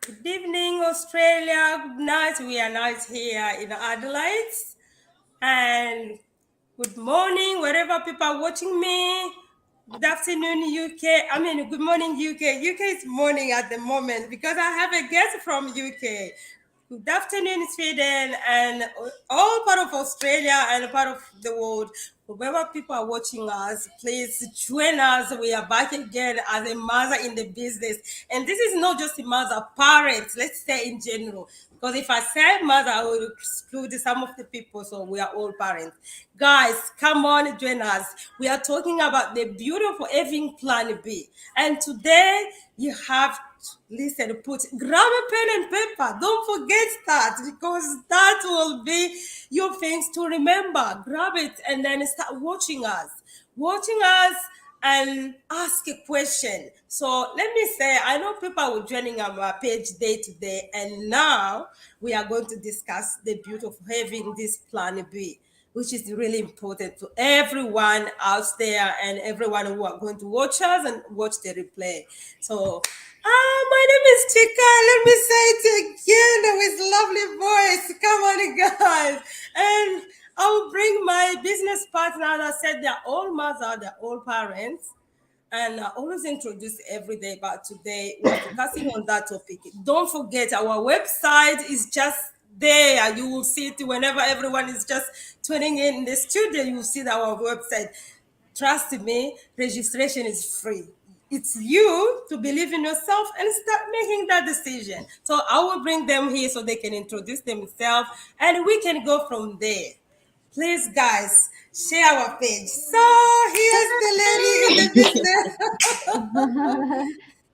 Good evening, Australia. Good night. We are night here in Adelaide. And good morning, wherever people are watching me. Good afternoon, UK. Good morning, UK. UK is morning at the moment because I have a guest from UK. Good afternoon, Sweden, and all part of Australia and part of the world. Wherever people are watching us, please join us. We are back again as a mother in the business. And this is not just a mother, parents, let's say in general. Because if I say mother, I will exclude some of the people, so we are all parents. Guys, come on, join us. We are talking about the beautiful having plan B. And today you have listen, grab a pen and paper. Don't forget that because that will be your things to remember. Grab it and then start watching us. Watching us and ask a question. So let me say, I know people are joining our page day to day, and now we are going to discuss the beauty of having this plan B, which is really important to everyone out there and everyone who are going to watch us and watch the replay. So, my name is Cheka. Let me say it again with lovely voice. Come on, guys. And I will bring my business partner. And I said they're all mothers, they're all parents. And I always introduce every day, but today we're focusing on that topic. Don't forget, our website is just there. You will see it whenever everyone is just tuning in the studio. You will see our website. Trust me, registration is free. It's you to believe in yourself and start making that decision. So I will bring them here so they can introduce themselves and we can go from there. Please, guys, share our page. So here's the lady in the business.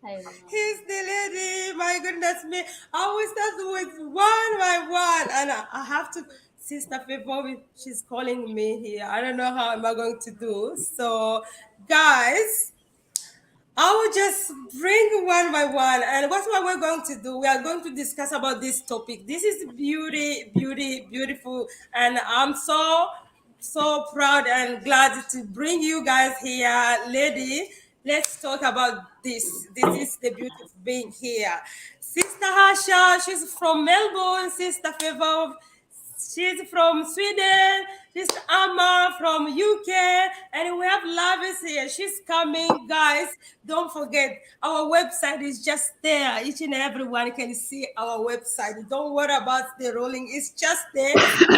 Hi everyone. Here's the lady. My goodness me. I always start with one by one. And I have to, Sister Favor, she's calling me here. I don't know how am I going to do. So, guys, I will just bring one by one. And what we're going to do, we are going to discuss about this topic. This is beautiful. And I'm so proud and glad to bring you guys here. Lady, let's talk about this. This is the beauty of being here. Sister Hasha, she's from Melbourne. Sister Favor, she's from Sweden. She's Amma from UK. And we have Lavis here. She's coming. Guys, don't forget, our website is just there. Each and everyone can see our website. Don't worry about the rolling. It's just there.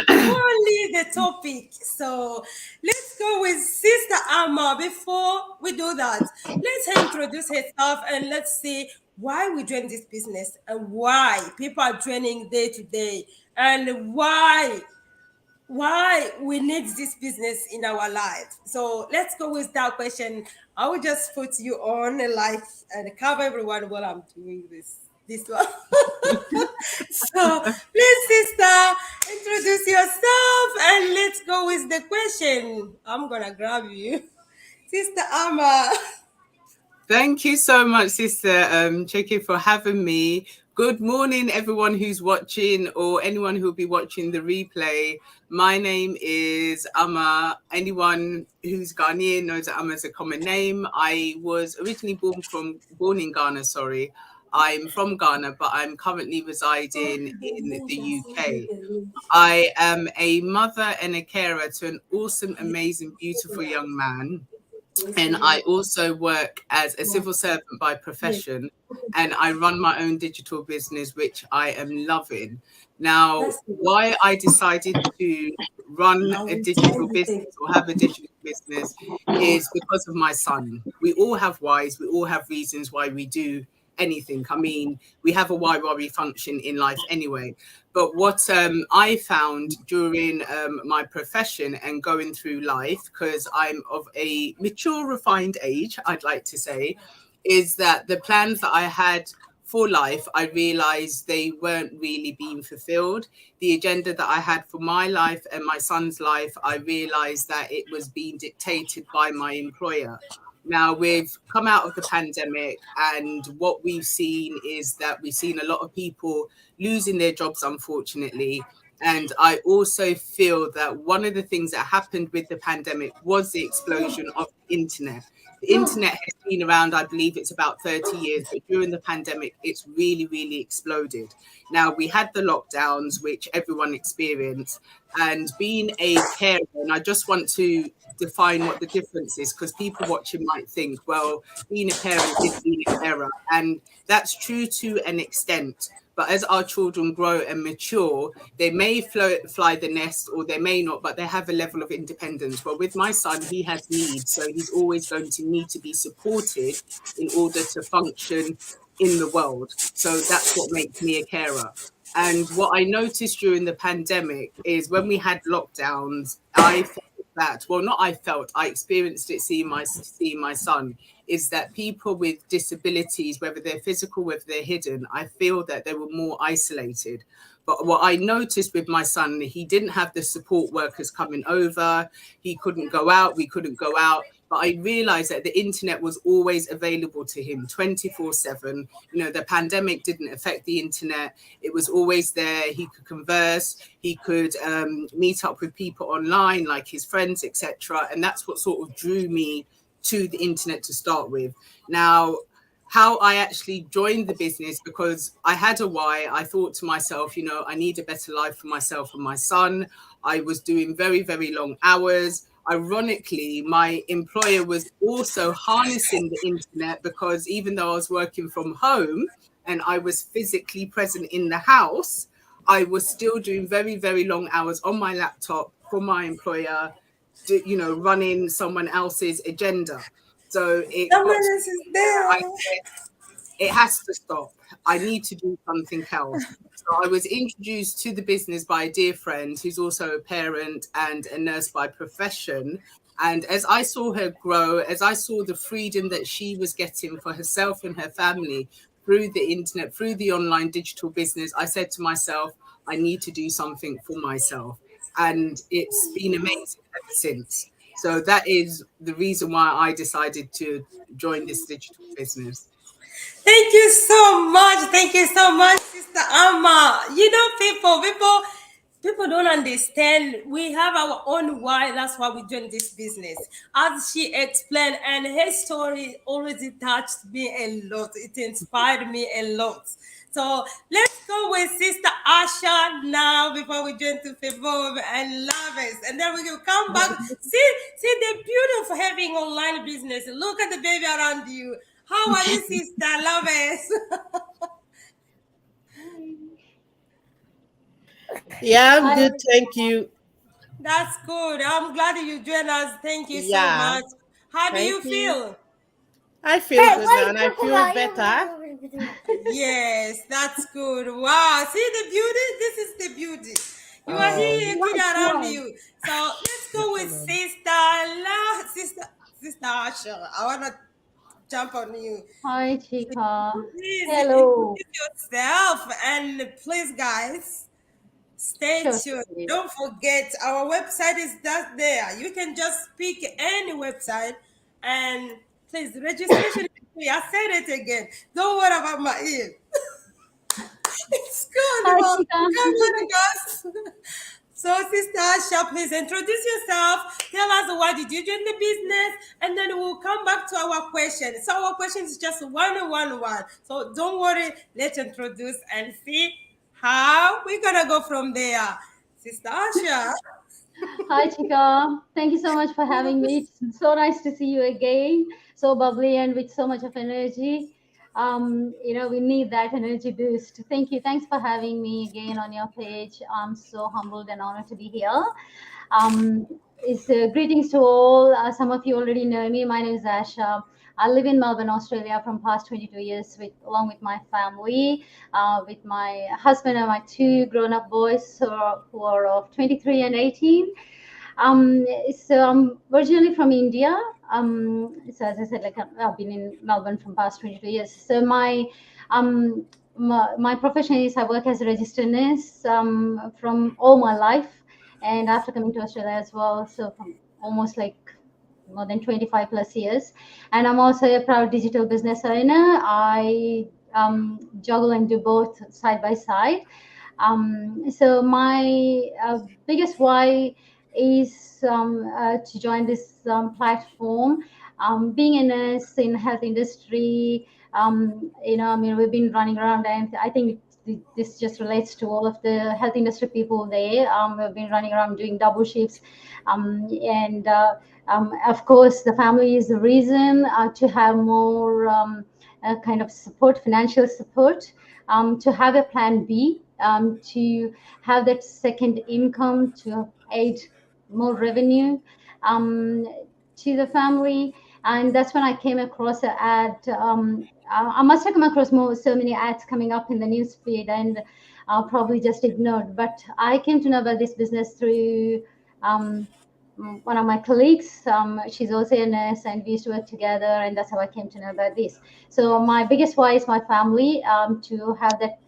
Only the topic. So let's go with Sister Amma. Before we do that, let's her introduce herself and let's see why we join this business and why people are joining day to day and why we need this business in our life. So let's go with that question. I will just put you on like and cover everyone while I'm doing this one. So please, sister, introduce yourself and let's go with the question. I'm gonna grab you. Sister Amma. Thank you so much, Sister Cheki, for having me. Good morning, everyone who's watching or anyone who'll be watching the replay. My name is Amma. Anyone who's Ghanaian knows that Amma is a common name. I was originally born in Ghana, sorry. I'm from Ghana, but I'm currently residing in the UK. I am a mother and a carer to an awesome, amazing, beautiful young man. And I also work as a civil servant by profession, and I run my own digital business, which I am loving. Now, why I decided to run a digital business or have a digital business is because of my son. We all have whys, we all have reasons why we do anything. I mean, we have a why we function in life anyway. But what I found during my profession and going through life, because I'm of a mature, refined age, I'd like to say, is that the plans that I had for life, I realized they weren't really being fulfilled. The agenda that I had for my life and my son's life, I realized that it was being dictated by my employer. Now, we've come out of the pandemic, and what we've seen is that we've seen a lot of people losing their jobs, unfortunately. And I also feel that one of the things that happened with the pandemic was the explosion of the internet. The internet has been around, I believe it's about 30 years, but during the pandemic, it's really, really exploded. Now, we had the lockdowns, which everyone experienced, and being a carer, and I just want to define what the difference is, because people watching might think, well, being a parent is being a carer, and that's true to an extent. But as our children grow and mature, they may fly the nest or they may not, but they have a level of independence. Well, with my son, he has needs. So he's always going to need to be supported in order to function in the world. So that's what makes me a carer. And what I noticed during the pandemic is when we had lockdowns, I felt that, well, not I felt, I experienced it seeing my son, is that people with disabilities, whether they're physical, whether they're hidden, I feel that they were more isolated. But what I noticed with my son, he didn't have the support workers coming over. He couldn't go out. We couldn't go out. But I realized that the internet was always available to him 24/7. You know, the pandemic didn't affect the internet. It was always there. He could converse. He could meet up with people online, like his friends, etc. And that's what sort of drew me to the internet to start with. Now, how I actually joined the business, because I had a why. I thought to myself, you know, I need a better life for myself and my son. I was doing very, very long hours. Ironically, my employer was also harnessing the internet, because even though I was working from home and I was physically present in the house, I was still doing very, very long hours on my laptop for my employer, you know, running someone else's agenda. So it Someone got to else is where I there. said, it has to stop. I need to do something else. So I was introduced to the business by a dear friend who's also a parent and a nurse by profession. And as I saw her grow, as I saw the freedom that she was getting for herself and her family through the internet, through the online digital business, I said to myself, I need to do something for myself. And it's been amazing ever since. So that is the reason why I decided to join this digital business. Thank you so much. Thank you so much, Sister Amma. You know, people don't understand. We have our own why. That's why we joined this business. As she explained, and her story already touched me a lot. It inspired me a lot. So let's go with Sister Asha now before we join to Favor and Lovers. And then we will come back. See the beauty of having online business. Look at the baby around you. How are you, Sister Lovers? Yeah, I'm Hi, good. Thank you. That's good. I'm glad you joined us. Thank you so Yeah, much. How do thank you you. feel? I feel good now and I feel better. Yes, that's good. Wow. See the beauty? This is the beauty. You are here, Oh, a kid around you. So let's go with Sister Asha. I wanna jump on you. hi, Cheka. Please Hello. introduce yourself and please guys, stay Sure, tuned. sure. Don't forget our website is just there. You can just pick any website and please registration is free. I said it again. Don't worry about my ear. It's good. Hi, Well, Cheka. come on, guys. So, Sister Asha, please introduce yourself. Tell us why did you join the business, and then we'll come back to our question. So, our question is just one. So, don't worry. Let's introduce and see how we're gonna go from there. Sister Asha. Hi, Chika. Thank you so much for having me. It's so nice to see you again. So bubbly and with so much of energy. We need that energy boost. Thank you. Thanks for having me again on your page. I'm so humbled and honored to be here. Um, Greetings to all. Some of you already know me. My name is Asha. I live in Melbourne, Australia, from past 22 years, along with my family, with my husband and my two grown-up boys who are of 23 and 18. So I'm originally from India. So as I said, like I've been in Melbourne from past 22 years. So my profession is I work as a registered nurse from all my life, and after coming to Australia as well, so from almost like more than 25 plus years. And I'm also a proud digital business owner. I juggle and do both side by side. So my biggest why is to join this platform. Being a nurse in health industry, I mean, we've been running around, and I think this just relates to all of the health industry people there. We've been running around doing double shifts, and of course, the family is the reason to have more kind of support, financial support, to have a plan B, to have that second income to aid more revenue to the family. And that's when I came across an ad. I must have come across so many ads coming up in the newsfeed, and probably just ignored. But I came to know about this business through one of my colleagues. She's also a nurse, and we used to work together, and that's how I came to know about this. So my biggest why is my family, to have that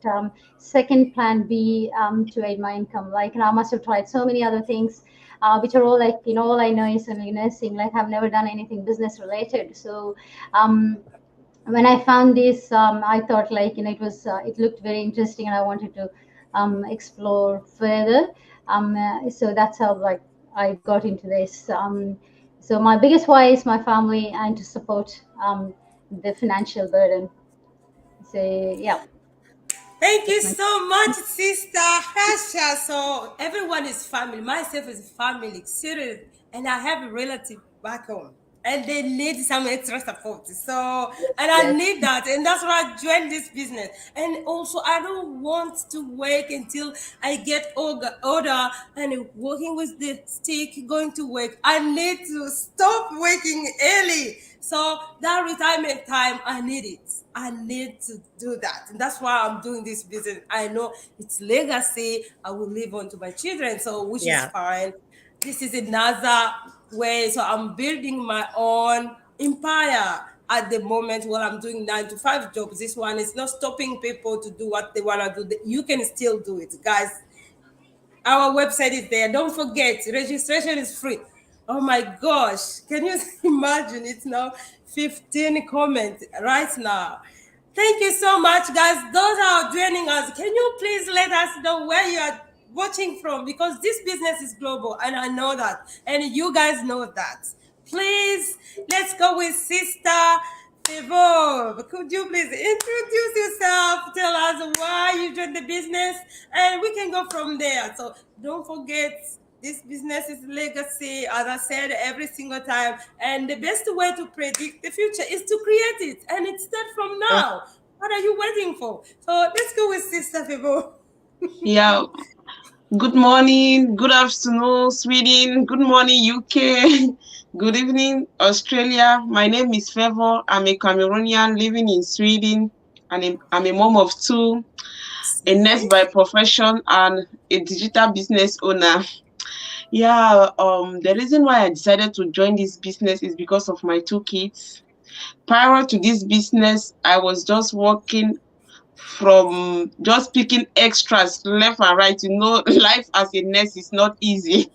second plan B, to aid my income. Like, I must have tried so many other things, which are all like, all I know is only nursing. Like, I've never done anything business related. So when I found this, I thought, like, it looked very interesting, and I wanted to explore further. So that's how, like, I got into this. So my biggest why is my family, and to support the financial burden. So yeah. Thank you so much, Sister Hasha. So everyone is family. Myself is family, serious, and I have a relative back home, and they need some extra support. So, and I Yes. need that, and that's why I joined this business. And also, I don't want to wait until I get older and working with the stick, going to work. I need to stop working early. So that retirement time, I need it. I need to do that. And that's why I'm doing this business. I know it's legacy I will leave on to my children. So, which is Yeah. fine. This is another way. So I'm building my own empire at the moment while I'm doing 9 to 5 jobs. This one is not stopping people to do what they want to do. You can still do it, guys. Our website is there. Don't forget, registration is free. Oh my gosh. Can you imagine? It's now 15 comments right now. Thank you so much, guys. Those are joining us. Can you please let us know where you are watching from? Because this business is global, and I know that. And you guys know that. Please, let's go with Sister Favor. Could you please introduce yourself? Tell us why you joined the business, and we can go from there. So don't forget, this business is legacy, as I said every single time. And the best way to predict the future is to create it, and it starts from Uh, now. What are you waiting for? So let's go with Sister Favor. Yeah, good morning, good afternoon, Sweden, good morning, UK, good evening, Australia. My name is Favor. I'm a Cameroonian living in Sweden, and I'm a mom of two, a nurse by profession, and a digital business owner. Yeah, the reason why I decided to join this business is because of my two kids. Prior to this business, I was just working from just picking extras left and right. Life as a nurse is not easy.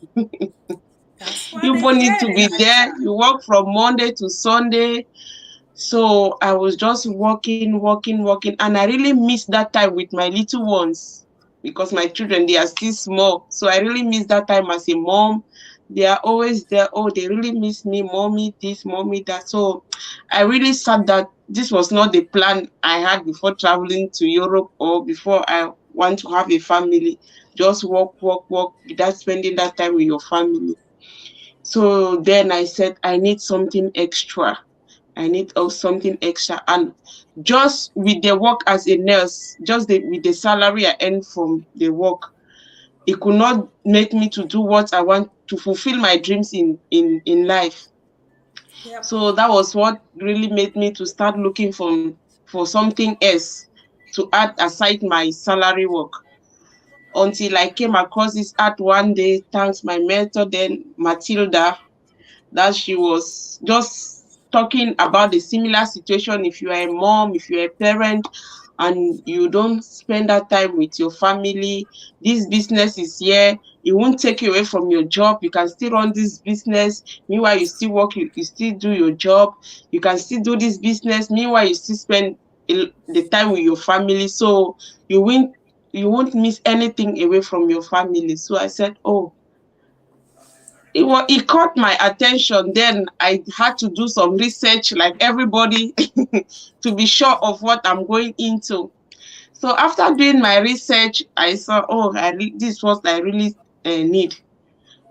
That's what You I both need to heard, be there. Aisha. You work from Monday to Sunday. So I was just working, and I really miss that time with my little ones because my children, they are still small. So I really miss that time as a mom. They are always there. Oh, they really miss me, mommy this, mommy that. So I really sad that this was not the plan I had before traveling to Europe or before I want to have a family. Just work without spending that time with your family. So then I said, I need something extra. I need something extra. And just with the work as a nurse, with the salary I earn from the work, it could not make me to do what I want to fulfill my dreams in life. Yep. So that was what really made me to start looking for something else to add aside my salary work. Until I came across this ad one day, thanks my mentor, then Matilda, that she was just talking about the similar situation. If you are a mom, if you're a parent, and you don't spend that time with your family, this business is here. It won't take you away from your job. You can still run this business. Meanwhile, you still work, you still do your job. You can still do this business. Meanwhile, you still spend the time with your family. So you won't miss anything away from your family. So I said, oh, it caught my attention. Then I had to do some research, like everybody, to be sure of what I'm going into. So after doing my research, I saw, oh, this was I really need.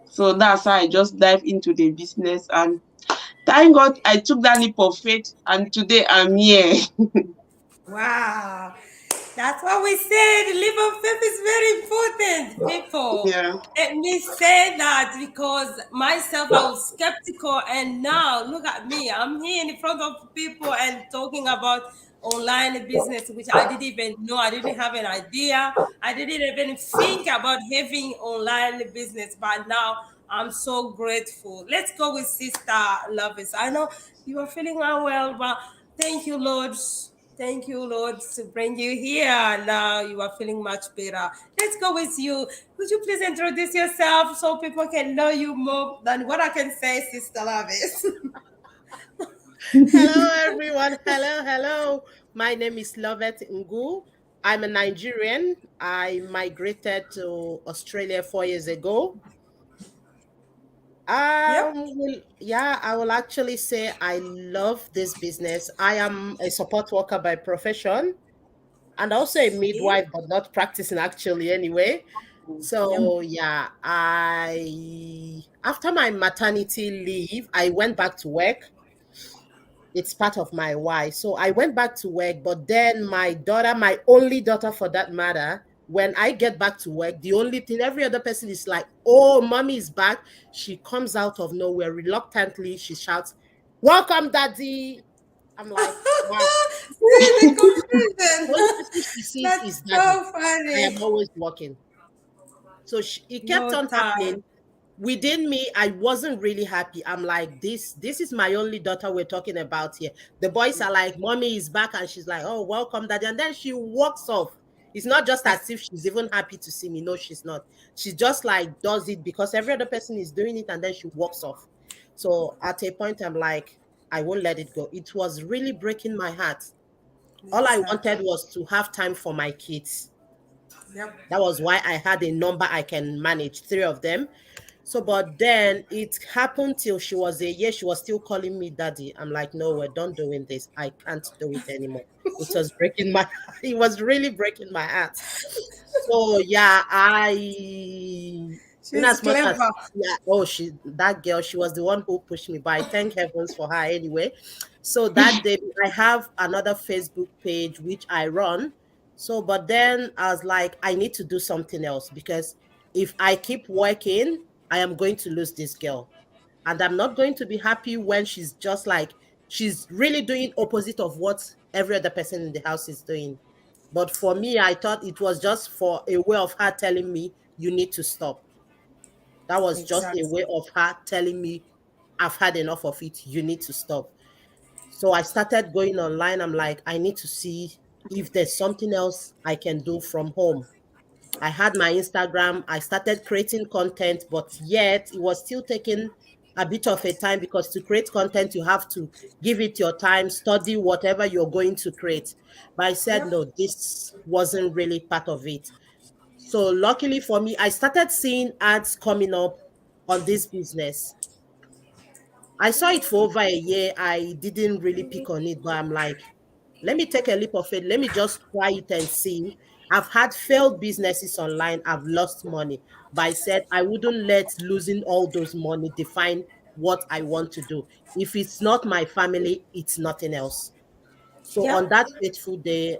So that's how I just dive into the business, and thank God I took that leap of faith, and today I'm here. Wow. That's what we said. Leap of faith is very important, people. Yeah. Let me say that because myself, I was skeptical, and now look at me. I'm here in front of people and talking about online business, which I didn't even know. I didn't have an idea. I didn't even think about having online business, but now I'm so grateful. Let's go with Sister Lovis. I know you are feeling unwell, but thank you, Lord. Thank you, Lord, to bring you here. Now you are feeling much better. Let's go with you. Would you please introduce yourself so people can know you more than what I can say, Sister Lavis? Hello, everyone. Hello, hello. My name is Lovet Ngu. I'm a Nigerian. I migrated to Australia 4 years ago. Yep. Yeah, I will actually say I love this business. I am a support worker by profession and also a See? midwife, but not practicing actually anyway. Yep. So yeah, I after my maternity leave, I went back to work. It's part of my why. So I went back to work, but then my daughter, my only daughter for that matter, when I get back to work, the only thing every other person is like, oh, mommy is back. She comes out of nowhere reluctantly. She shouts, welcome, daddy. I'm like, wow. See the The confusion. only person she sees That's is daddy. so I am funny. always working. So it kept No on time. happening. Within me, I wasn't really happy. I'm like, this is my only daughter we're talking about here. The boys are like, mommy is back, and she's like, oh, welcome, daddy. And then she walks off. It's not just as if she's even happy to see me. No, she's not. She just like does it because every other person is doing it, and then she walks off. So at a point, I'm like, I won't let it go. It was really breaking my heart. All I wanted Exactly. was to have time for my kids. Yep. That was why I had a number I can manage, three of them. So, but then it happened till she was a year. She was still calling me daddy. I'm like, no, we're done doing this. I can't do it anymore. It was breaking my, it was really breaking my heart. So yeah, in She's as much clever. as yeah, oh that girl, she was the one who pushed me, but I thank heavens for her anyway. So that day I have another Facebook page which I run. So but then I was like, I need to do something else because if I keep working, I am going to lose this girl. And I'm not going to be happy when she's just like she's really doing opposite of what every other person in the house is doing. But for me, I thought it was just for a way of her telling me, you need to stop. That was just a Exactly. way of her telling me, I've had enough of it. You need to stop. So I started going online. I'm like, I need to see if there's something else I can do from home. I had my Instagram. I started creating content, but yet it was still taking a bit of a time because to create content, you have to give it your time, study whatever you're going to create. But I said, Yep. no, this wasn't really part of it. So luckily for me, I started seeing ads coming up on this business. I saw it for over a year. I didn't really pick on it, but I'm like, let me take a leap of faith. Let me just try it and see. I've had failed businesses online. I've lost money, but I said I wouldn't let losing all those money define what I want to do. If it's not my family, it's nothing else. So on Yep. that fateful day,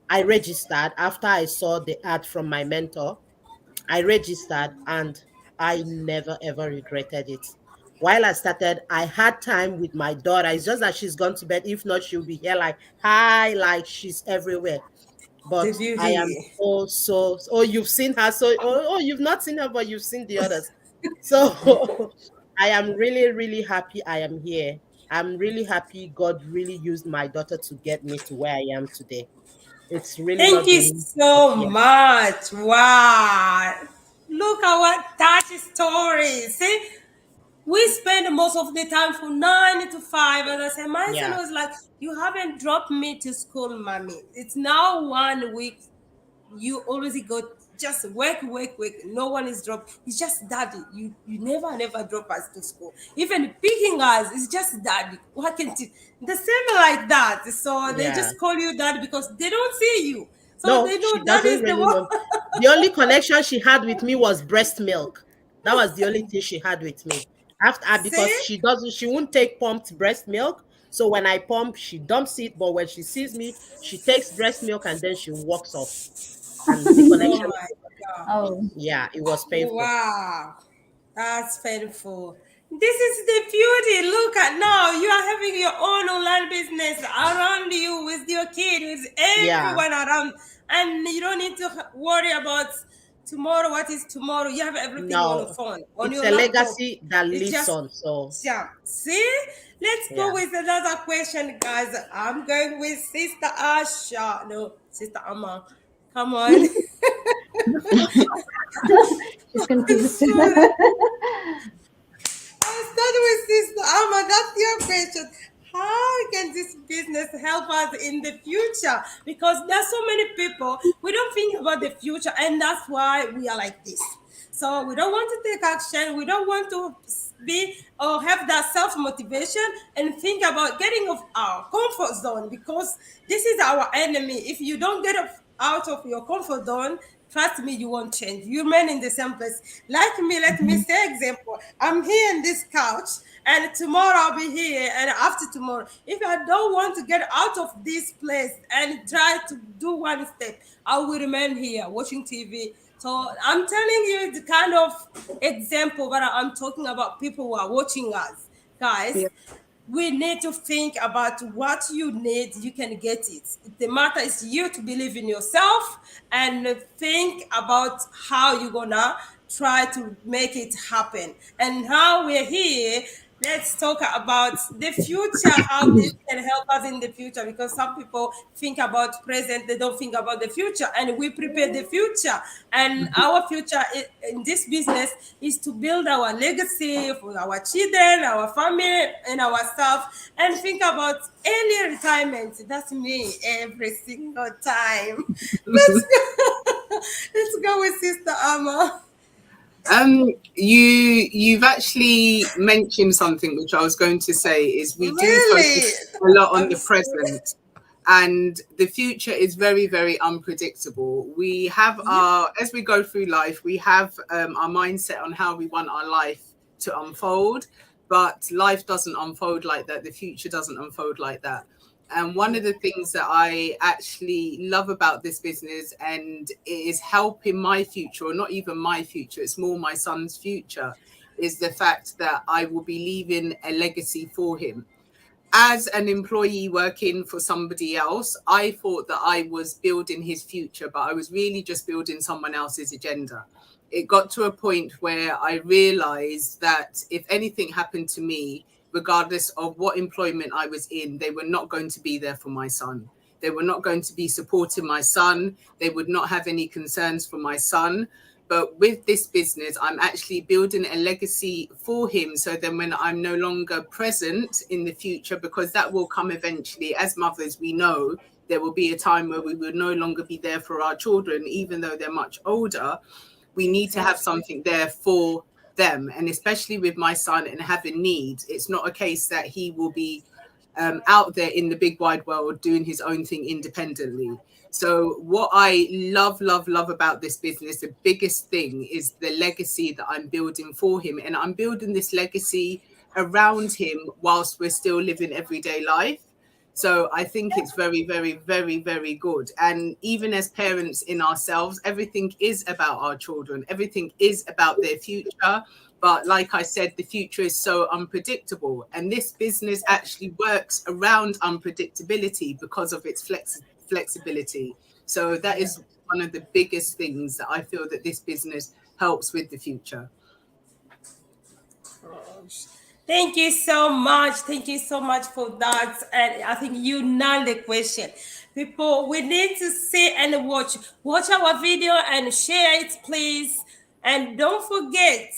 I registered after I saw the ad from my mentor. I registered and I never ever regretted it. While I started, I had time with my daughter. It's just that she's gone to bed. If not, she'll be here like, hi, like she's everywhere. The But I am beauty. oh, you've seen her. So, you've not seen her, but you've seen the others. So I am really, really happy I am here. I'm really happy God really used my daughter to get me to where I am today. It's really Thank not you been, so yeah, much. Wow. Look at what touchy story. See, we spend most of the time from 9 to 5. And I said, my son yeah. was like, you haven't dropped me to school, mommy. It's now 1 week. You always go just work, work, work. No one is dropped. It's just daddy. You never drop us to school. Even picking us, it's just daddy. Why can't you? The same like that. So they Yeah. just call you daddy because they don't see you. So No, they she know that doesn't is the really one. know. The only connection she had with me was breast milk. That was the only thing she had with me. After See? because she won't take pumped breast milk. So when I pump, she dumps it. But when she sees me, she takes breast milk and then she walks off. And the Oh connection, my God. Oh. yeah, it was painful. Wow. That's painful. This is the beauty. Look at now. You are having your own online business around you with your kid, with Yeah. everyone around. And you don't need to worry about tomorrow. What is tomorrow? You have everything on your No, phone, on it's your a laptop. legacy that It's lives just on. So jump. See? Let's yeah. go with another question, guys. I'm going with Sister Asha. No, Sister Amma. Come on. She's I'm confused. sorry. I'll start with Sister Alma. That's your question. How can this business help us in the future? Because there's so many people, we don't think about the future, and that's why we are like this. So we don't want to take action. We don't want to be or have that self motivation and think about getting of our comfort zone because this is our enemy. If you don't get out of your comfort zone, trust me, you won't change. You remain in the same place. Like me, let me say example. I'm here in this couch, and tomorrow I'll be here, and after tomorrow. If I don't want to get out of this place and try to do one step, I will remain here watching TV. So I'm telling you the kind of example that I'm talking about people who are watching us. Guys, Yeah. we need to think about what you need, you can get it. The matter is you to believe in yourself and think about how you're gonna try to make it happen. And how we're here, let's talk about the future, how this can help us in the future, because some people think about present, they don't think about the future, and we prepare the future. And our future in this business is to build our legacy for our children, our family, and ourselves, and think about early retirement. That's me every single time. Let's go. Let's go with Sister Amma. You've actually mentioned something which I was going to say is we do focus Really? a lot on I'm the sorry. present, and the future is very, very unpredictable. We have Yep. as we go through life, we have our mindset on how we want our life to unfold, but life doesn't unfold like that. The future doesn't unfold like that. And one of the things that I actually love about this business, and it is helping my future, or not even my future, it's more my son's future, is the fact that I will be leaving a legacy for him. As an employee working for somebody else, I thought that I was building his future, but I was really just building someone else's agenda. It got to a point where I realized that if anything happened to me, regardless of what employment I was in, they were not going to be there for my son. They were not going to be supporting my son. They would not have any concerns for my son. But with this business, I'm actually building a legacy for him. So then when I'm no longer present in the future, because that will come eventually, as mothers, we know there will be a time where we will no longer be there for our children, even though they're much older. We need to have Exactly. something there for them. And especially with my son and having needs, it's not a case that he will be out there in the big wide world doing his own thing independently. So what I love about this business, the biggest thing is the legacy that I'm building for him. And I'm building this legacy around him whilst we're still living everyday life. So I think it's very, very, very, very good. And even as parents in ourselves, everything is about our children. Everything is about their future. But like I said, the future is so unpredictable. And this business actually works around unpredictability because of its flexibility. So that Yeah. is one of the biggest things that I feel that this business helps with the future. Gosh. Thank you so much. Thank you so much for that. And I think you nailed the question. People, we need to sit and watch our video and share it, please. And don't forget,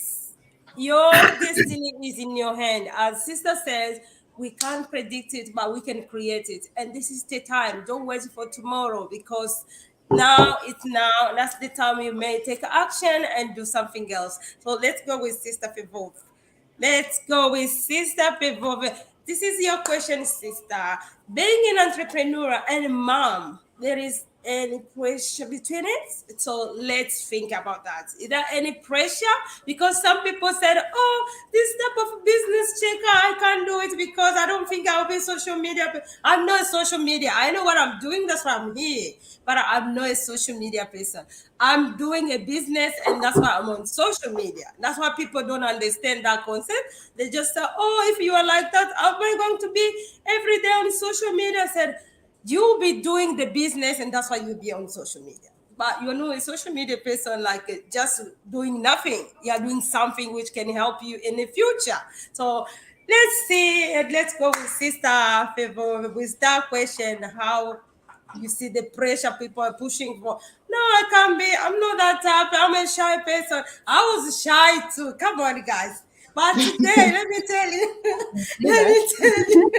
your destiny is in your hand. As sister says, we can't predict it, but we can create it. And this is the time. Don't wait for tomorrow because Now it's now. That's the time you may take action and do something else. So let's go with Sister Favor. Let's go with Sister Favor. This is your question, sister. Being an entrepreneur and a mom, there is any pressure between it? So let's think about that. Is there any pressure? Because some people said, oh, this type of business, Cheka, I can't do it because I don't think I'll be social media. I'm not social media. I know what I'm doing. That's why I'm here. But I'm not a social media person. I'm doing a business and that's why I'm on social media. That's why people don't understand that concept. They just say, oh, if you are like that, am I going to be every day on social media? I said, you'll be doing the business and that's why you'll be on social media. But you're not a social media person like just doing nothing. You're doing something which can help you in the future. So let's see, and let's go with Sister Favor with that question. How you see the pressure people are pushing for? No, I can't be. I'm not that type. I'm a shy person. I was shy too. Come on, guys. But today, let me tell you, let me tell you,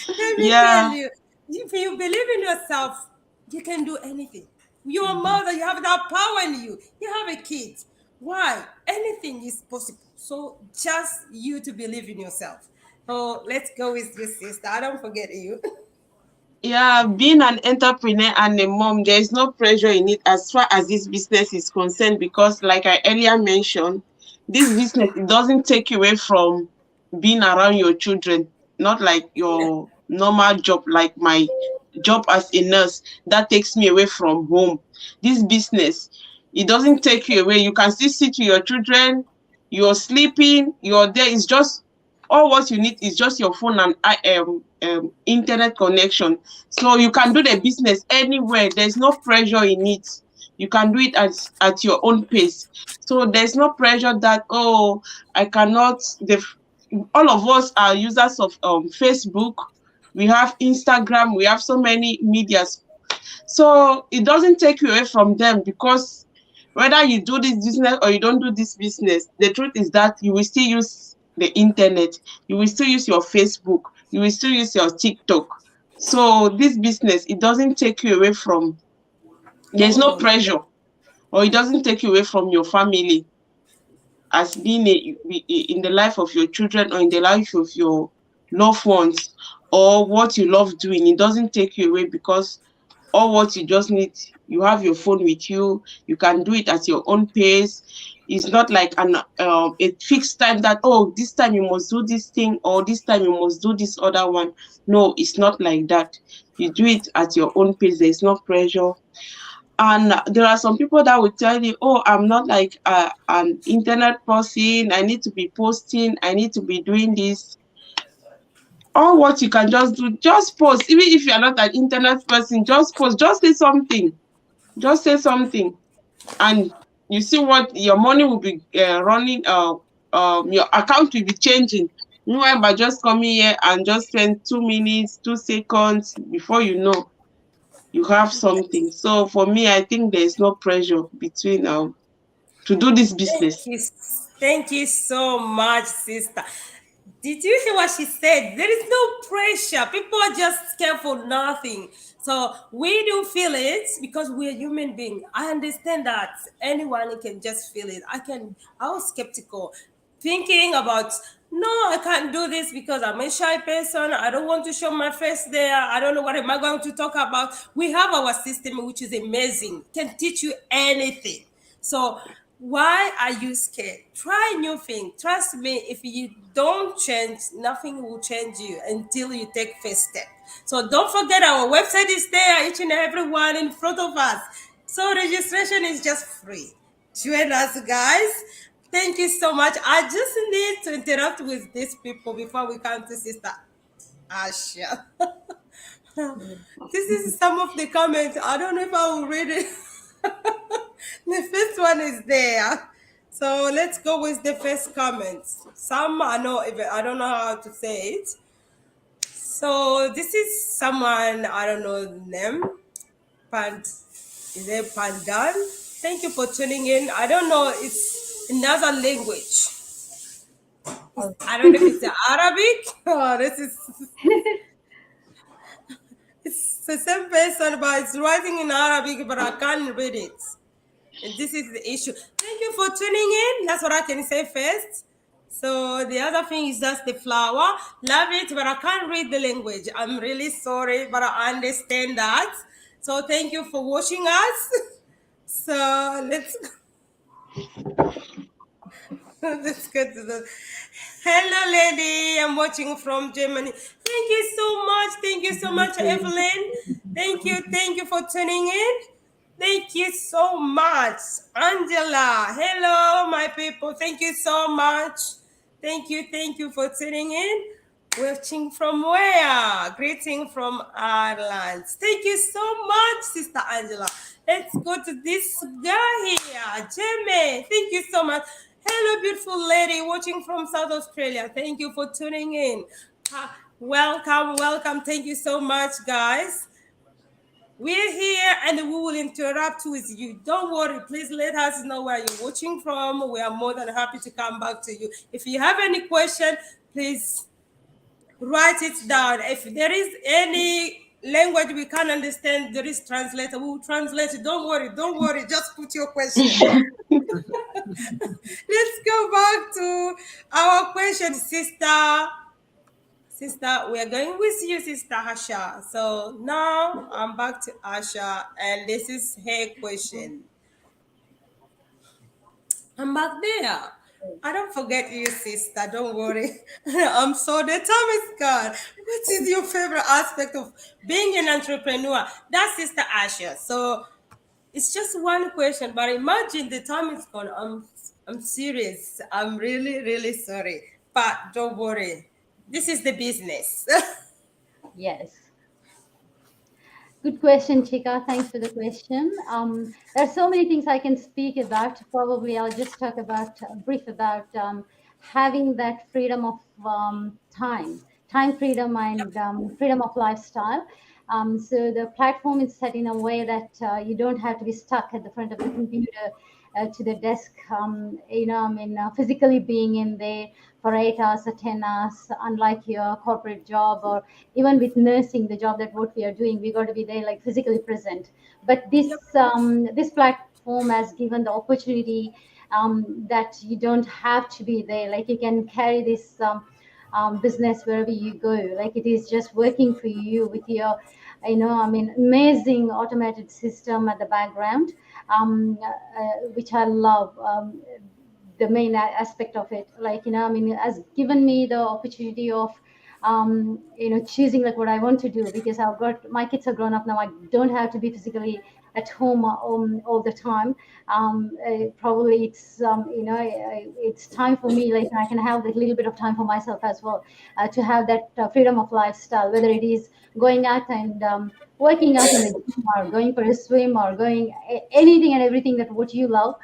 let me tell Yeah. you, if you believe in yourself, you can do anything. You're a mother, you have that power in you. You have a kid. Why? Anything is possible. So just you to believe in yourself. So let's go with this sister. I don't forget you. Yeah, being an entrepreneur and a mom, there is no pressure in it as far as this business is concerned because, like I earlier mentioned, this business it doesn't take you away from being around your children, not like your normal job, like my job as a nurse that takes me away from home. This business, it doesn't take you away. You can still sit with your children, you're sleeping, you're there. It's just all what you need is just your phone and internet connection. So you can do the business anywhere. There's no pressure in it. You can do it at your own pace. So there's no pressure that, oh, I cannot. All of us are users of Facebook. We have Instagram. We have so many medias. So it doesn't take you away from them because whether you do this business or you don't do this business, the truth is that you will still use the internet, you will still use your Facebook, you will still use your TikTok. So this business, it doesn't take you away from, there's no Oh, pressure, or it doesn't take you away from your family as being in the life of your children or in the life of your loved ones or what you love doing. It doesn't take you away because all what you just need, you have your phone with you, you can do it at your own pace. It's not like an a fixed time that, oh, this time you must do this thing or this time you must do this other one. No, it's not like that. You do it at your own pace. There's no pressure. And there are some people that will tell you, oh, I'm not like an internet person, I need to be posting, I need to be doing this. All what you can just do, just post. Even if you're not an internet person, just post, just say something. Just say something, and you see what your money will be running. Your account will be changing. Meanwhile, by just coming here and just spend 2 minutes, 2 seconds before you know, you have something. So for me, I think there is no pressure between to do this business. thank you. Thank you so much, sister. Did you hear what she said? There is no pressure. People are just scared for nothing. So we do feel it because we're human beings. I understand that anyone can just feel it. I was skeptical, thinking about, no, I can't do this because I'm a shy person. I don't want to show my face there. I don't know what am I going to talk about. We have our system, which is amazing, can teach you anything. So why are you scared? Try new thing. Trust me, if you don't change, nothing will change you until you take first step. So don't forget our website is there, each and every one in front of us. So registration is just free. Join us, guys. Thank you so much. I just need to interact with these people before we come to Sister Asha. This is some of the comments. I don't know if I will read it. The first one is there. So let's go with the first comments. Some I know, I don't know how to say it. So this is someone, I don't know the name. Is it Pandan? Thank you for tuning in. I don't know, it's another language. I don't know if it's Arabic or this is. It's the same person, but it's writing in Arabic, but I can't read it. And this is the issue. Thank you for tuning in. That's what I can say first. So the other thing is just the flower. Love it, but I can't read the language. I'm really sorry, but I understand that. So thank you for watching us. So let's get to the. Hello, lady. I'm watching from Germany. Thank you so much. Thank you so much, Evelyn. Thank you. Thank you for tuning in. Thank you so much, Angela. Hello, my people. Thank you so much. Thank you. Thank you for tuning in. Watching from where? Greeting from Ireland. Thank you so much, Sister Angela. Let's go to this girl here, Jamie. Thank you so much. Hello, beautiful lady watching from South Australia. Thank you for tuning in. Welcome, welcome. Thank you so much, guys. We're here and we will interact with you. Don't worry, please let us know where you're watching from. We are more than happy to come back to you. If you have any question, please write it down. If there is any language we can't understand, there is translator. We will translate it. Don't worry. Just put your question. Let's go back to our question, sister. Sister, we are going with you, Sister Asha. So now I'm back to Asha, and this is her question. I'm back there. I don't forget you, sister. Don't worry. I'm so the time is gone. What is your favorite aspect of being an entrepreneur? That's Sister Asha. So it's just one question, but imagine the time is gone. I'm serious. I'm really, really sorry. But don't worry. This is the business. Yes. Good question, Chika. Thanks for the question. There are so many things I can speak about. Probably I'll just talk about brief about having that freedom of time freedom, and freedom of lifestyle. So the platform is set in a way that you don't have to be stuck at the front of the computer to the desk. Physically being in there for 8 hours or 10 hours, unlike your corporate job or even with nursing, the job that what we are doing, we got to be there like physically present. But Yep. this platform has given the opportunity that you don't have to be there. Like you can carry this business wherever you go. Like it is just working for you with your, amazing automated system at the background, which I love. The main aspect of it, has given me the opportunity of choosing like what I want to do, because I've got my kids are grown up now. I don't have to be physically at home all the time. Probably it's time for me, like I can have a little bit of time for myself as well, to have that freedom of lifestyle, whether it is going out and working out in the gym, or going for a swim, or going anything and everything that what you love.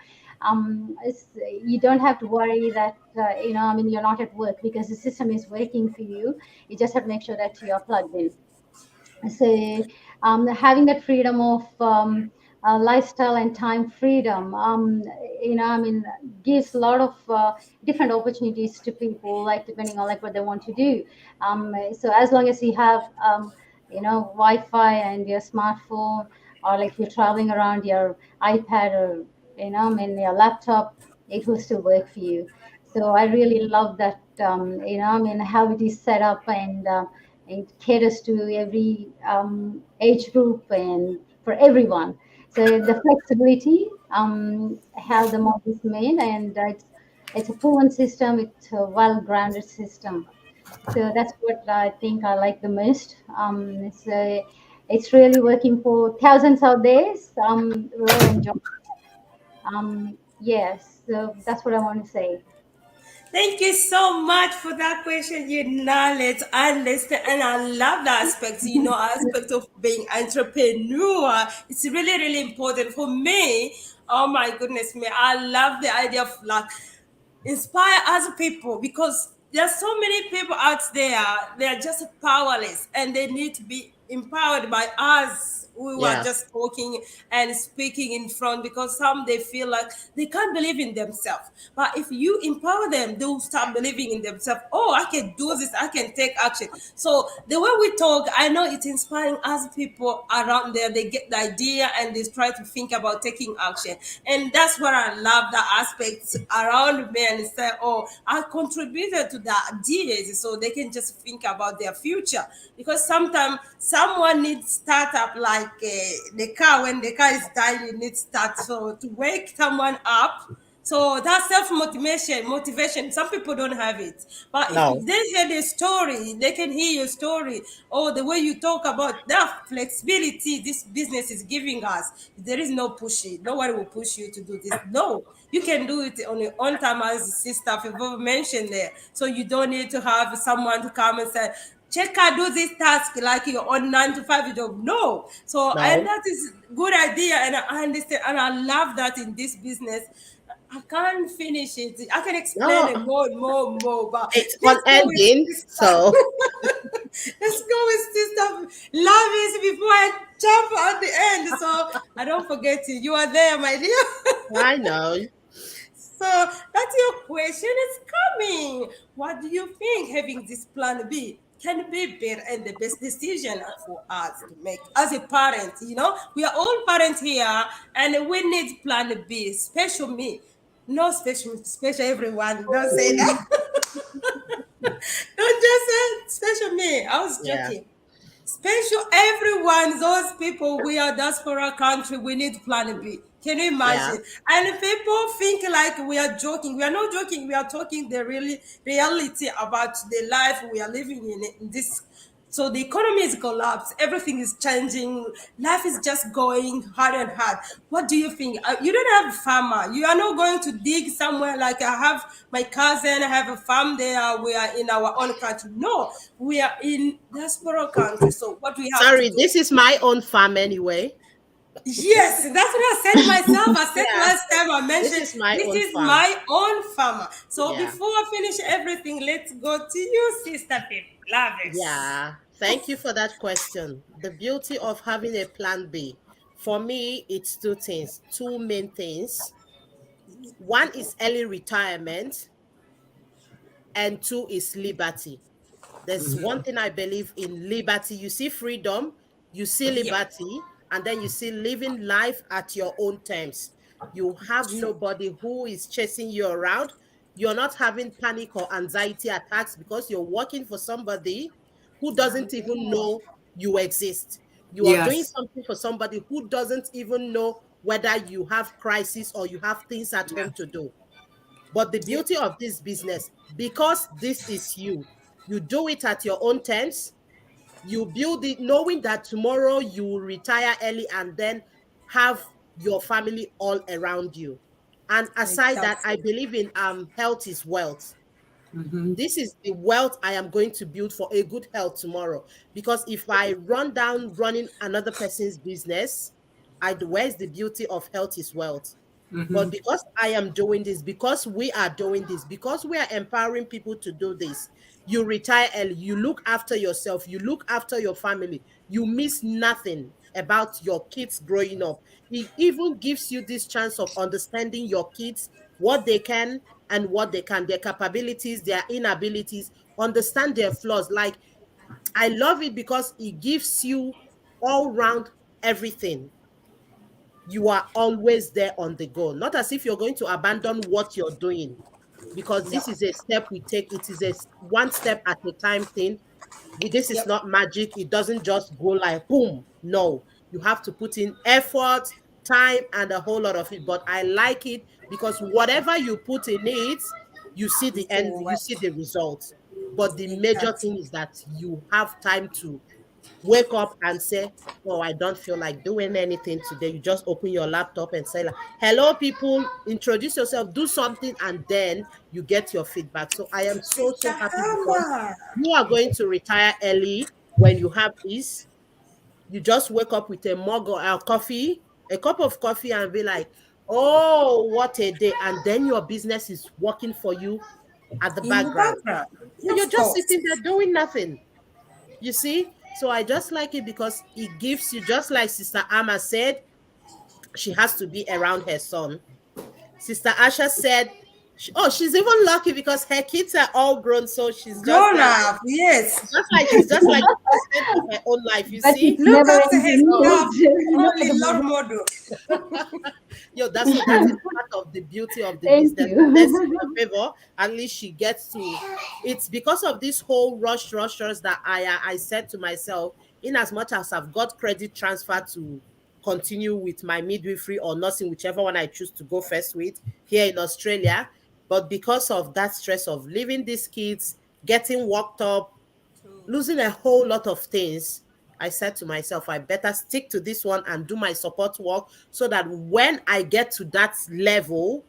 You don't have to worry that you're not at work, because the system is working for you. You just have to make sure that you're plugged in. So having that freedom of lifestyle and time freedom, gives a lot of different opportunities to people, like depending on like what they want to do. So as long as you have Wi-Fi and your smartphone, or like you're traveling around your iPad, or your laptop, it will still work for you. So I really love that, how it is set up, and it caters to every age group and for everyone. So the flexibility, how the model is made, and it's a proven system. It's a well-grounded system. So that's what I think I like the most. It's really working for thousands of days. We're enjoying. Yes, so that's what I want to say. Thank you so much for that question. You knowledge, understand, and I love the aspects. Aspect of being entrepreneur. It's really, really important for me. Oh my goodness me! I love the idea of like inspire other people, because there's so many people out there. They are just powerless, and they need to be empowered by us We were Yeah. just talking and speaking in front, because some they feel like they can't believe in themselves. But if you empower them, they will start believing in themselves. Oh, I can do this, I can take action. So the way we talk, I know it's inspiring other people around there. They get the idea and they try to think about taking action. And that's what I love, the aspects around me, and say, oh, I contributed to the ideas, so they can just think about their future. Because sometimes someone needs startup, like the car. When the car is dying, you need start. So to wake someone up, so that motivation, some people don't have it. But if No. they hear the story, they can hear your story, or the way you talk about that flexibility this business is giving us. There is no pushing. Nobody will push you to do this. No, you can do it on your own time, as Sister Favor mentioned there. So you don't need to have someone to come and say, Cheka, do this task like you're on 9 to 5 job. No. So, and No. that is good idea, and I understand, and I love that in this business. I can't finish it. I can explain No. it more and more and more, but It's let's go with unending. this So stuff. Let's go with this stuff. Love is before I jump at the end. So I don't forget you. You are there, my dear. I know. So that's your question. It's coming. What do you think having this plan B can be better and the best decision for us to make as a parent? You know, we are all parents here, and we need plan B. Special me, no special everyone. Don't say that. Don't just say special me. I was Yeah. joking. Special everyone, those people, we are diaspora country, we need plan B. Can you Yeah. imagine? And people think like we are joking. We are not joking, we are talking the really reality about the life we are living in this. So the economy is collapsed, everything is changing, life is just going hard and hard. What do you think? You don't have a farmer. You are not going to dig somewhere like I have my cousin, I have a farm there. We are in our own country. No, we are in diaspora country. So what we have to Sorry, do? this is my own farm anyway. Yes, that's what I said myself. I said Yeah. last time I This mentioned is my this own is farm. my own farmer. So Yeah. before I finish everything, let's go to you, Sister Pip. Love it. Yeah. Thank you for that question. The beauty of having a plan B. For me, it's two things, two main things. One is early retirement, and two is liberty. There's one thing I believe in: liberty. You see freedom, you see Yep, liberty, and then you see living life at your own terms. You have true. nobody who is chasing you around. You're not having panic or anxiety attacks because you're working for somebody who doesn't even know you exist. You are doing Yes. something for somebody who doesn't even know whether you have crisis or you have things at home to Yes. do. But the Yep, beauty of this business, because this is you, you do it at your own terms. You build it knowing that tomorrow you will retire early and then have your family all around you. And aside that, I exactly. believe in health is wealth. Mm-hmm. This is the wealth I am going to build for a good health tomorrow. Because if I run down running another person's business, where's the beauty of health is wealth? Mm-hmm. But because I am doing this, because we are doing this, because we are empowering people to do this, you retire early, you look after yourself, you look after your family, you miss nothing about your kids growing up. It even gives you this chance of understanding your kids, what they can and what they can, their capabilities, their inabilities, understand their flaws. Like, I love it because it gives you all round everything. You are always there on the go, not as if you're going to abandon what you're doing, because Yep, this is a step we take. It is a one step at a time thing. This is yep, not magic. It doesn't just go like boom. No, you have to put in effort, time, and a whole lot of it. But I like it because whatever you put in it, you see it's the end, doing you well. see the results. But the major Exactly. thing is that you have time to wake up and say, oh, I don't feel like doing anything today. You just open your laptop and say, like, hello, people, introduce yourself, do something, and then you get your feedback. So I am so, Sister so happy because Hammer. you are going to retire early when you have this. You just wake up with a mug or a coffee, a cup of coffee, and be like, oh, what a day. And then your business is working for you at the In the background. background. You're Of just course. sitting there doing nothing. You see? So I just like it because it gives you, just like Sister Amma said, she has to be around her son. Sister Asha said, oh, she's even lucky because her kids are all grown, so she's just Grown there, up, yes. she's just like the president of her own life. You But see, it's Look never after ending. herself. You know, Only the Lord moment. model. yo, that's so that is part of the beauty of the Thank business. And then Sister you. Favor, at least she gets to. It's because of this whole rush that I said to myself, in as much as I've got credit transfer to continue with my midwifery or nursing, whichever one I choose to go first with here in Australia, but because of that stress of leaving these kids, getting worked up, losing a whole lot of things, I said to myself, I better stick to this one and do my support work so that when I get to that level,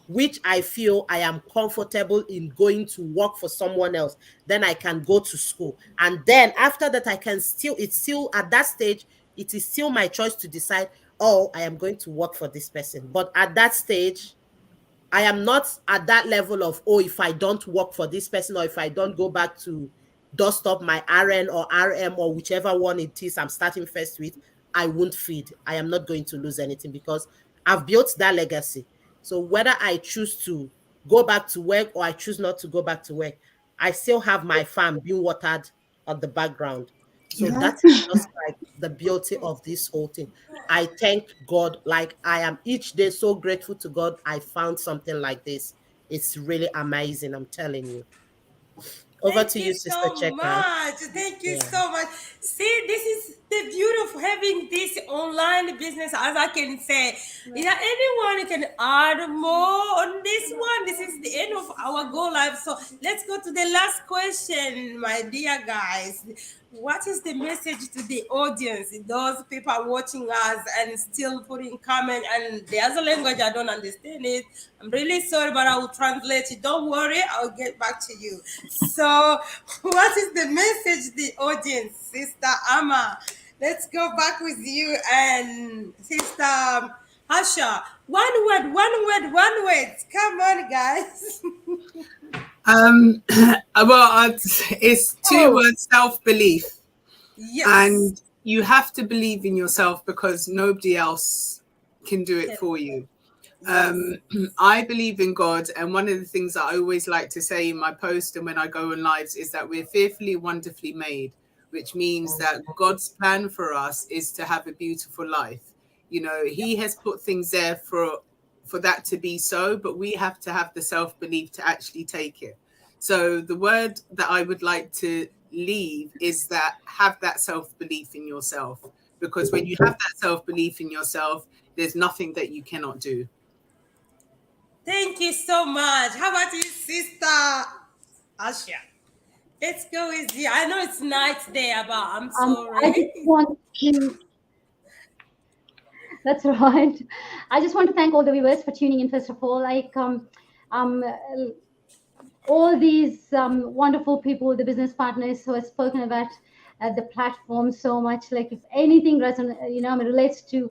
which I feel I am comfortable in going to work for someone else, then I can go to school. And then after that, I can still, it's still at that stage, it is still my choice to decide, oh, I am going to work for this person. But at that stage, I am not at that level of, oh, if I don't work for this person or if I don't go back to dust up my RN or RM or whichever one it is I'm starting first with, I won't feed. I am not going to lose anything because I've built that legacy. So whether I choose to go back to work or I choose not to go back to work, I still have my farm being watered on the background. So that is just like the beauty of this whole thing. I thank God. Like I am each day so grateful to God. I found something like this. It's really amazing. I'm telling you. Over Thank to you you, Sister so Cheka. much. Thank you Yeah. so much. See, this is the beauty of having this online business, as I can say. Is there anyone who can add more on this one? This is the end of our Go Live. So let's go to the last question, my dear guys. What is the message to the audience, those people watching us and still putting comment? And the other language, I don't understand it. I'm really sorry, but I will translate it. Don't worry, I'll get back to you. So, what is the message to the audience, Sister Amma? Let's go back with you and Sister Asha. One word, one word, one word. Come on, guys. It's two Oh, words: self-belief. Yes. And you have to believe in yourself because nobody else can do it for you. Yes. I believe in God, and one of the things that I always like to say in my post and when I go on lives is that we're fearfully, wonderfully made, which means that God's plan for us is to have a beautiful life. You know, He has put things there for that to be so, but we have to have the self-belief to actually take it. So the word that I would like to leave is that have that self-belief in yourself, because when you have that self-belief in yourself, there's nothing that you cannot do. Thank you so much. How about you, Sister Asha? Let's go with you. I know it's night there, but I'm I just sorry. want to. That's right. I just want to thank all the viewers for tuning in. First of all, um, all these wonderful people, the business partners who have spoken about the platform so much. Like if anything resonates to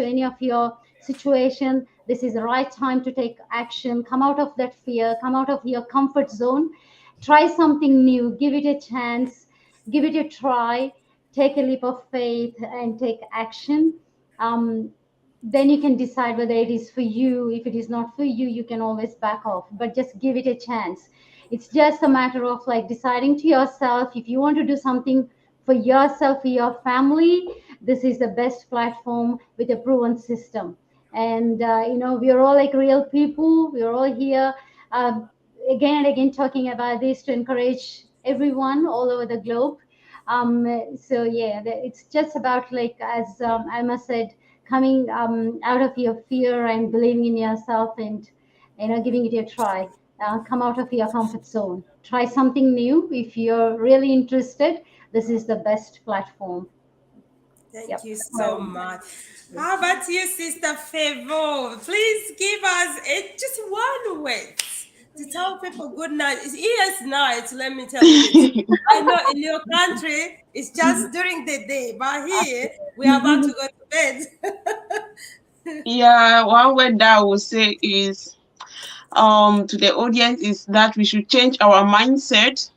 any of your situation, this is the right time to take action. Come out of that fear. Come out of your comfort zone. Try something new. Give it a chance. Give it a try. Take a leap of faith and take action. Then you can decide whether it is for you. If it is not for you, you can always back off, but just give it a chance. It's just a matter of like deciding to yourself if you want to do something for yourself, for your family. This is the best platform with a proven system. And we are all like real people. We are all here again and again talking about this to encourage everyone all over the globe. So yeah, it's just about like as Alma said, coming out of your fear and believing in yourself, and giving it a try. Come out of your comfort zone. Try something new. If you're really interested, this is the best platform. Thank Yep. you so much. How about you, Sister Favor? Please give us just one word to tell people good night. It's ES night, let me tell you the truth. I know in your country it's just during the day, but here we are about to go to bed. Yeah, one word that I would say is to the audience is that we should change our mindset,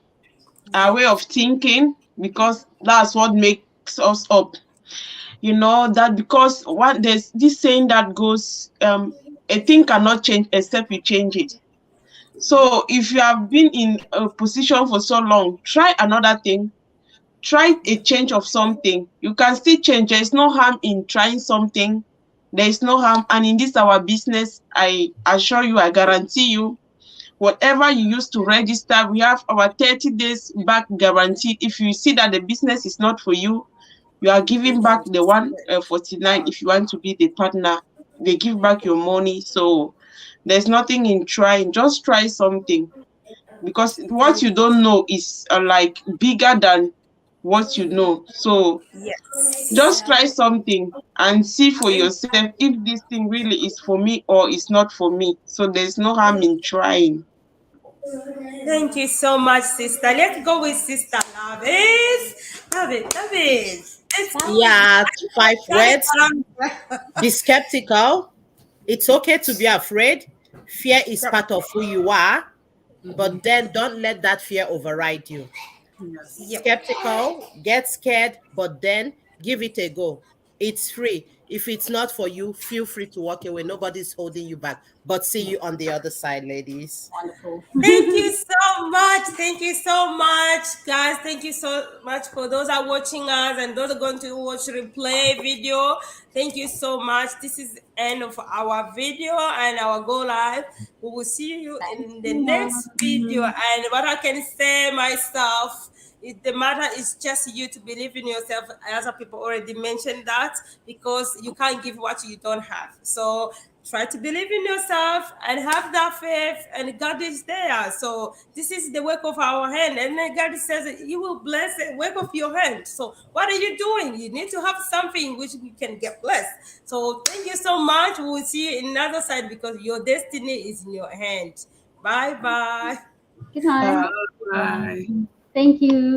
our way of thinking. because that's what makes us up. You know that because what there's this saying that goes, a thing cannot change except you change it. So if you have been in a position for so long, try another thing. Try a change of something. You can still change. There is no harm in trying something. There is no harm. And in this our business, I assure you, I guarantee you, whatever you used to register, we have our 30 days back guaranteed. If you see that the business is not for you, you are giving back the 149. If you want to be the partner, they give back your money. So there's nothing in trying. Just try something, because what you don't know is like bigger than what you know. So Yes. just try something and see for yourself if this thing really is for me or it's not for me. So there's no harm in trying. Thank you so much, sister. Let's go with Sister Lavis. Lavis. Let's go with Yeah, five turn it words. around. Be skeptical. It's okay to be afraid. Fear is part of who you are, but then don't let that fear override you. Yes. Yep. Skeptical, get scared, but then give it a go. It's free. If it's not for you, feel free to walk away. Nobody's holding you back. But see you on the other side, ladies. Wonderful. Thank you so much. Thank you so much, guys. Thank you so much for those are watching us and those are going to watch replay video. Thank you so much. This is the end of our video and our go live. We will see you Thanks in so the next video. much. And what I can say myself, the matter is just you to believe in yourself. Other people already mentioned that because you can't give what you don't have. So try to believe in yourself and have that faith, and God is there. So this is the work of our hand, and then God says that He will bless the work of your hand. So what are you doing? You need to have something which you can get blessed. So thank you so much. We will see you in another side because your destiny is in your hand. Bye bye. Good night. Bye. Thank you.